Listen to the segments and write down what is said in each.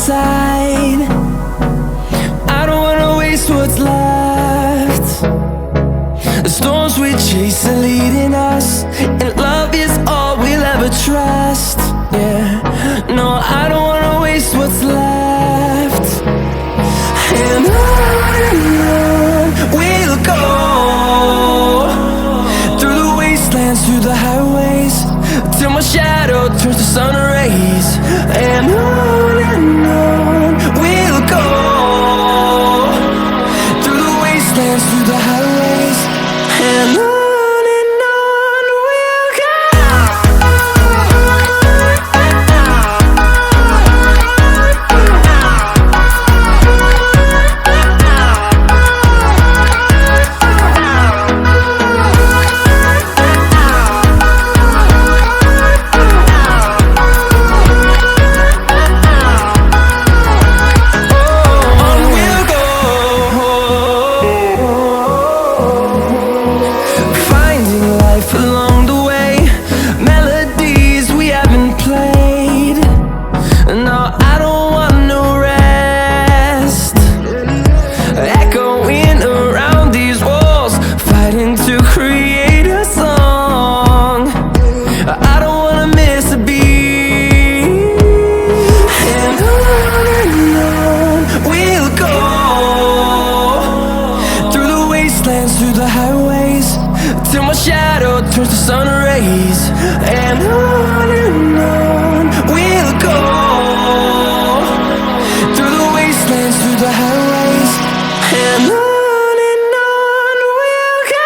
side. I don't wanna waste what's left. The storms we chase are leading us, and love is all we'll ever trust. Yeah, no, I don't wanna waste what's left. And on we'll go, through the wastelands, through the highways, till my shadow turns to sun rays. And on we'll go, through the wastelands, through the highways, and on. Along the way, melodies we haven't played. No, I don't want no rest. Echoing around these walls, fighting to create a song. I don't wanna miss a beat. And on we'll go, through the wastelands, through the highways, till my shadow turns to sun rays. And on we'll go, through the wastelands, through the highways, and on we'll go.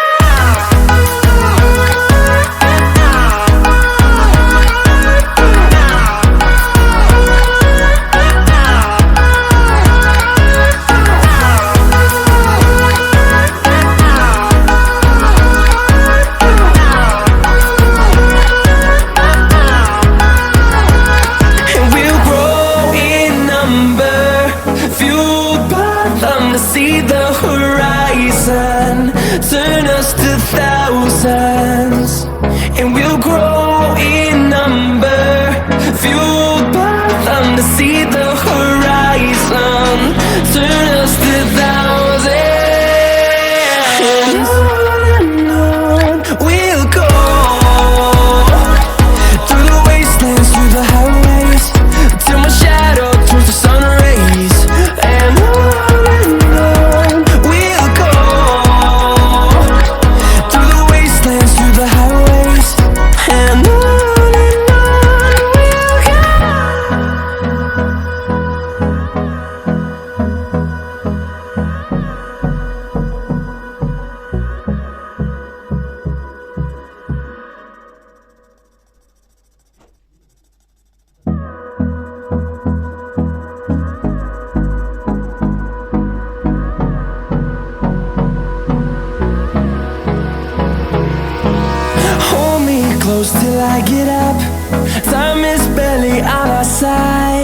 See the horizon, turn us to thousands, and we'll grow in number, fueled by them. To see the horizon, turn us to thousands, and on we'll go, through the wastelands, through the highways, till my shadow turns to sun rays. And close till I get up. Time is barely on our side.